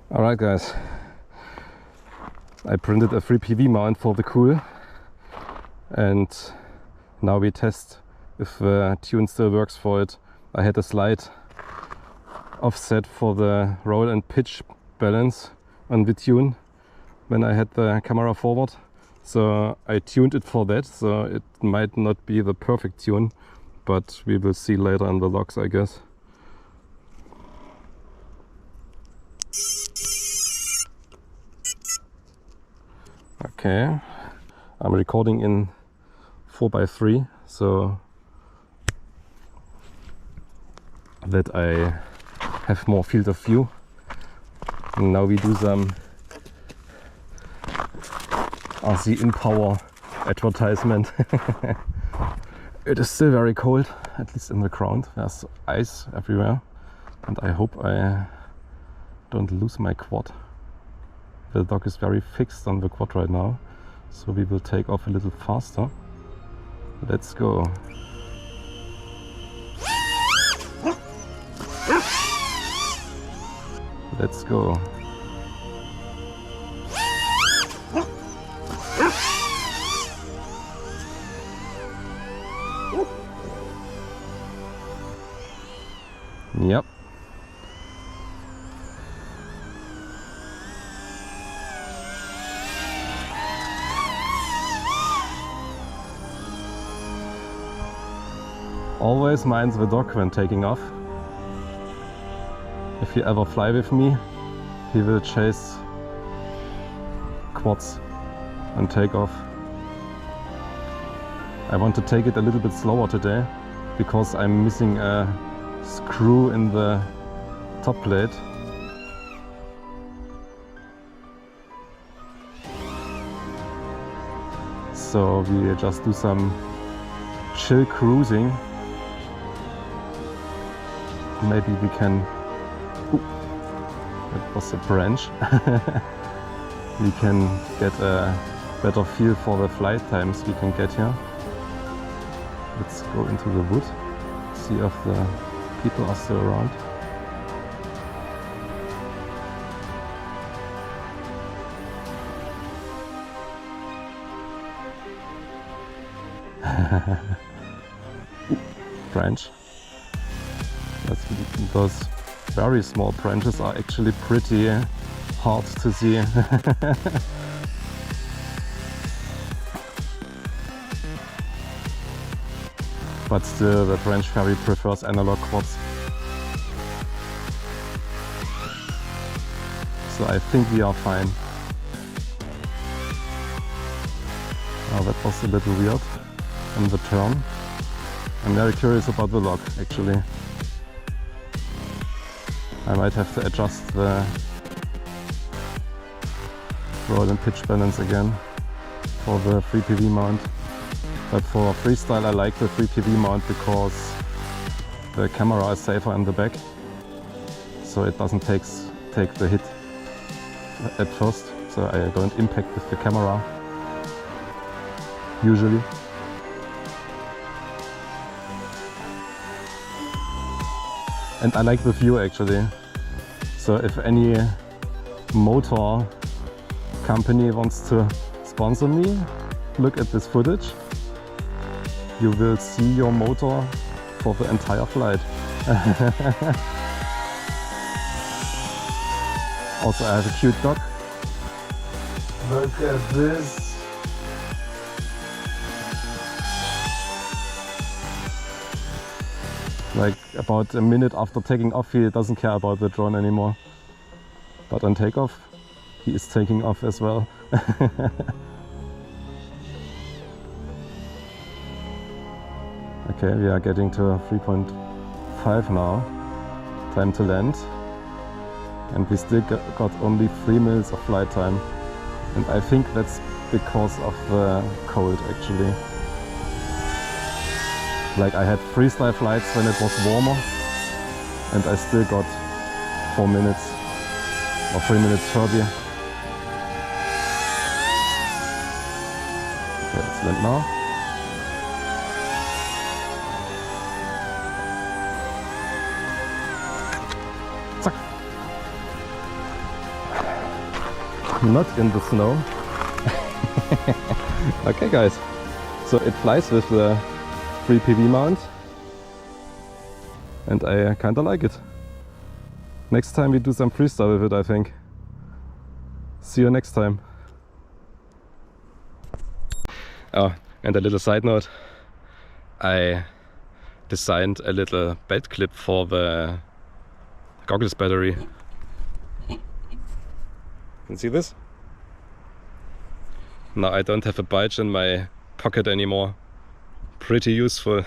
Alright guys, I printed a free PV mount for the Kuhl and now we test if the tune still works for it. I had a slight offset for the roll and pitch balance on the tune when I had the camera forward, so I tuned it for that, so it might not be the perfect tune, but we will see later in the logs, I guess. Okay, I'm recording in 4:3 so that I have more field of view. And now we do some RC in power advertisement. It is still very cold, at least in the ground. There's ice everywhere and I hope I don't lose my quad. The dog is very fixed on the quad right now, so we will take off a little faster. Let's go. Let's go. Yep. Always mind the dog when taking off. If you ever fly with me, he will chase quads and take off. I want to take it a little bit slower today because I'm missing a screw in the top plate. So we just do some chill cruising. Maybe we can... Ooh, that was a branch. We can get a better feel for the flight times we can get here. Let's go into the wood, see if the people are still around. Ooh, branch. Those very small branches are actually pretty hard to see. But still, the branch fairy prefers analog quads. So I think we are fine. Oh, that was a little weird in the turn. I'm very curious about the log actually. I might have to adjust the roll and pitch balance again for the free PV mount. But for freestyle I like the free PV mount because the camera is safer in the back, so it doesn't take the hit at first, so I don't impact with the camera usually. And I like the view actually. So if any motor company wants to sponsor me, look at this footage. You will see your motor for the entire flight. Also I have a cute dog. Look at this. Like about a minute after taking off, he doesn't care about the drone anymore. But on takeoff, he is taking off as well. Okay, we are getting to 3.5 now. Time to land. And we still got only 3 minutes of flight time. And I think that's because of the cold actually. Like I had freestyle flights when it was warmer and I still got 4 minutes or 3 minutes 30. Okay, let's land now. Zack. not in the snow. Okay guys, so it flies with the free PV mount and I kinda like it. Next time we do some freestyle with it, I think. See you next time. Oh, and a little side note, I designed a little belt clip for the goggles battery. Can you see this? Now I don't have a bulge in my pocket anymore. Pretty useful.